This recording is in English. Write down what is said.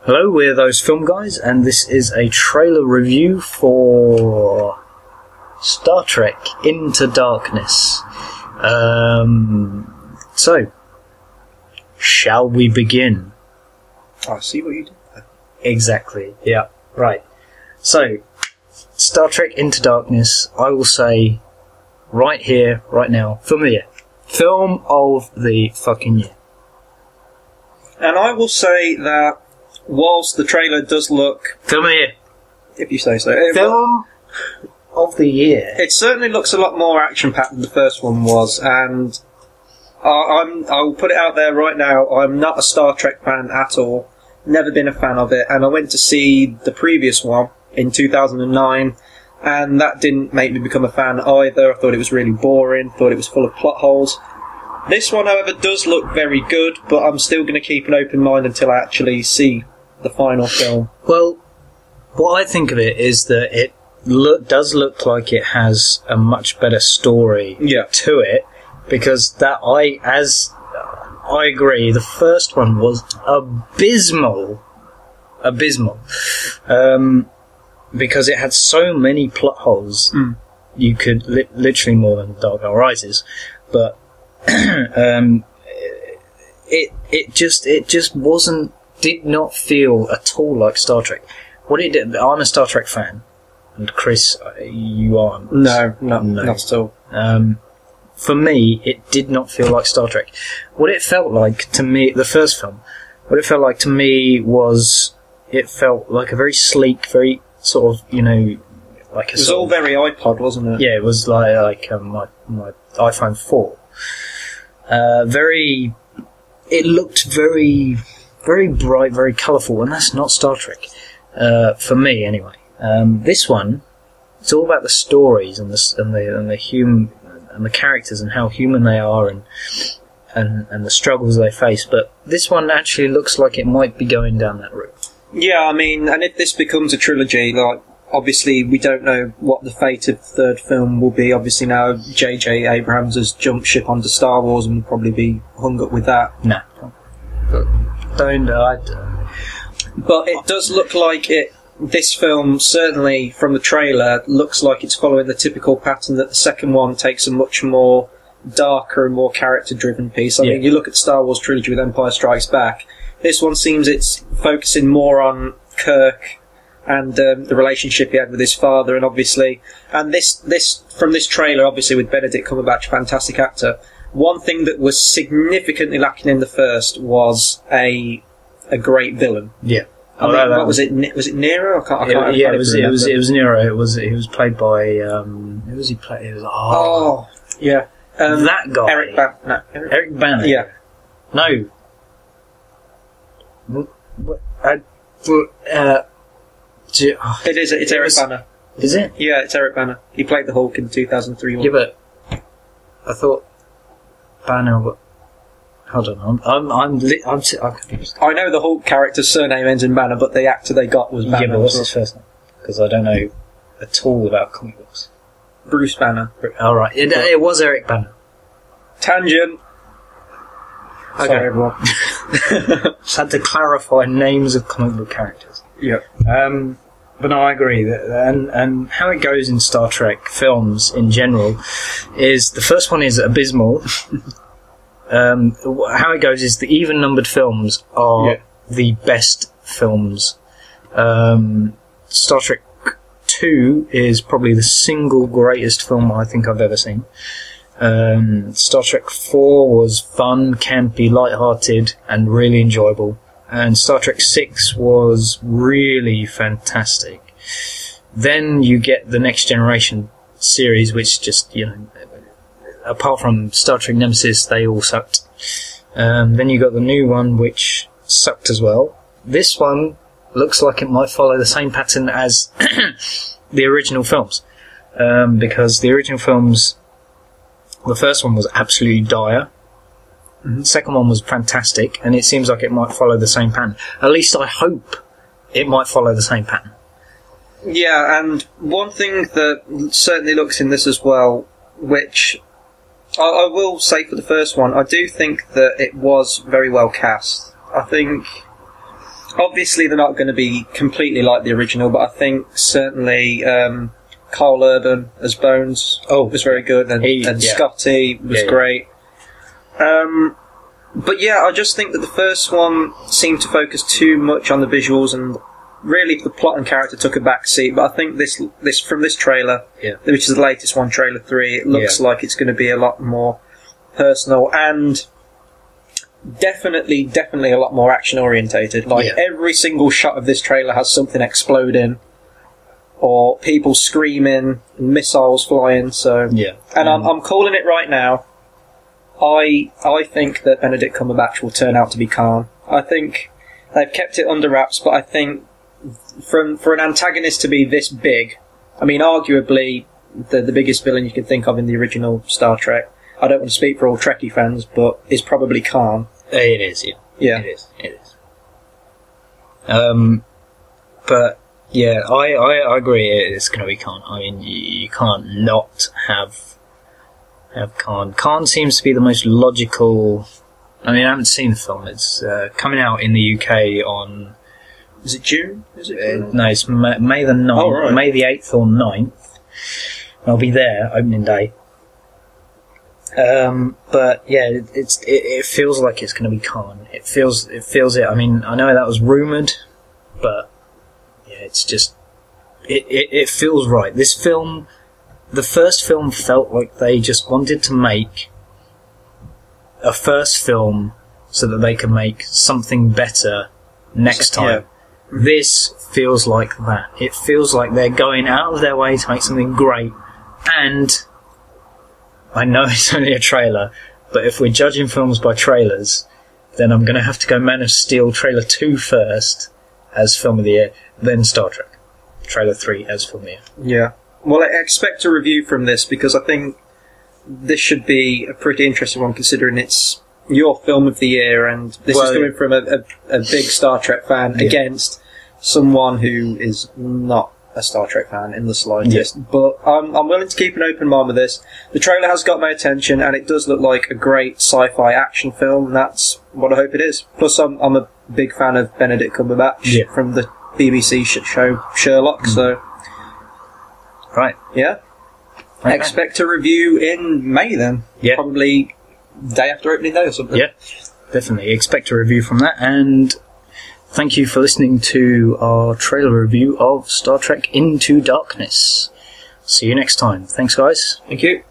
Hello, we're those film guys, and this is a trailer review for Star Trek Into Darkness. So, shall we begin? I see what you did there. Exactly, yeah, right. So, Star Trek Into Darkness, I will say, right here, right now, film of the year. Film of the fucking year. And I will say that whilst the trailer does look... Film of the year. If you say so. Film of the year. It certainly looks a lot more action-packed than the first one was, and I'll put it out there right now, I'm not a Star Trek fan at all. Never been a fan of it, and I went to see the previous one in 2009, and that didn't make me become a fan either. I thought it was really boring, thought it was full of plot holes. This one, however, does look very good, but I'm still going to keep an open mind until I actually see the final film. Well, what I think of it is that it does look like it has a much better story to it, because I agree, the first one was abysmal, because it had so many plot holes. You could literally more than Dark Knight Rises, but it just did not feel at all like Star Trek. What it did, I'm a Star Trek fan, and Chris, you aren't. No, not at all. For me, it did not feel like Star Trek. What it felt like to me, the first film, what it felt like to me was, it felt like a very sleek, very sort of, like a... It was all very iPod, wasn't it? Yeah, it was like my iPhone 4. It looked very, very bright, very colourful, and that's not Star Trek. For me, anyway. This one, it's all about the stories and the human and the characters and how human they are and the struggles they face. But this one actually looks like it might be going down that route. Yeah, I mean, and if this becomes a trilogy, like, obviously we don't know what the fate of the third film will be. Obviously now J.J. Abrams has jumped ship onto Star Wars and will probably be hung up with that. No. Don't. But it does look like it. This film, certainly from the trailer, looks like it's following the typical pattern that the second one takes a much more darker and more character-driven piece. I mean, you look at the Star Wars trilogy with Empire Strikes Back. This one seems it's focusing more on Kirk and the relationship he had with his father, and obviously, and this from this trailer, obviously with Benedict Cumberbatch, fantastic actor. One thing that was significantly lacking in the first was a great villain. Yeah. What was it? Was it Nero? I can't remember. It was Nero. It was played by who was he played? It was that guy. Eric Bana. Yeah. No. It's Eric Bana. Is it? Yeah, it's Eric Bana. He played the Hulk in 2003 one. Yeah, but I thought Banner. But hold on, I'm confused. I know the Hulk character's surname ends in Banner, but the actor they got was Banner. Yeah, but what's his first name? Because I don't know at all about comic books. Bruce Banner. All right, it was Eric Banner. Tangent. Okay. Sorry, everyone. Just had to clarify names of comic book characters. Yeah. But no, I agree. And how it goes in Star Trek films in general is the first one is abysmal. How it goes is the even-numbered films are the best films. Star Trek 2 is probably the single greatest film I think I've ever seen. Star Trek 4 was fun, campy, light-hearted, and really enjoyable. And Star Trek 6 was really fantastic. Then you get the Next Generation series, which just, apart from Star Trek Nemesis, they all sucked. Then you got the new one, which sucked as well. This one looks like it might follow the same pattern as the original films. Because the original films, the first one was absolutely dire. The second one was fantastic, and it seems like it might follow the same pattern. At least I hope it might follow the same pattern. Yeah, and one thing that certainly looks in this as well, which I will say for the first one, I do think that it was very well cast. I think Obviously, they're not going to be completely like the original, but I think certainly Carl Urban as Bones was very good, and Scotty was great. But yeah, I just think that the first one seemed to focus too much on the visuals, and really the plot and character took a back seat. But I think this from this trailer, which is the latest one, trailer 3, it looks like it's going to be a lot more personal and definitely a lot more action orientated. Like every single shot of this trailer has something exploding or people screaming, missiles flying. So and I'm calling it right now. I think that Benedict Cumberbatch will turn out to be Khan. I think they've kept it under wraps, but I think for an antagonist to be this big, I mean, arguably the biggest villain you can think of in the original Star Trek. I don't want to speak for all Trekkie fans, but it's probably Khan. It is, yeah. It is. But yeah, I agree. It's going to be Khan. I mean, you can't not have Khan. Khan seems to be the most logical. I mean, I haven't seen the film. It's coming out in the UK on. Is it June? Is it? No, it's May the 9th. Oh, right. May the 8th or 9th. I'll be there opening day. But yeah, it feels like it's going to be Khan. It feels it. I mean, I know that was rumoured, but yeah, it's just it feels right. This film, the first film, felt like they just wanted to make a first film so that they could make something better next time. This feels like that. It feels like they're going out of their way to make something great, and I know it's only a trailer, but if we're judging films by trailers, then I'm going to have to go Man of Steel trailer 2 first as film of the year, then Star Trek trailer 3 as film of the year. Yeah. Well, I expect a review from this, because I think this should be a pretty interesting one, considering it's your film of the year, and this is coming from a big Star Trek fan against someone who is not a Star Trek fan in the slightest. Yeah. But I'm willing to keep an open mind with this. The trailer has got my attention, and it does look like a great sci-fi action film, and that's what I hope it is. Plus, I'm a big fan of Benedict Cumberbatch from the BBC show Sherlock, so... Right. Yeah. Okay. Expect a review in May then. Yeah. Probably day after opening day or something. Yeah, definitely. Expect a review from that, and thank you for listening to our trailer review of Star Trek Into Darkness. See you next time. Thanks, guys. Thank you.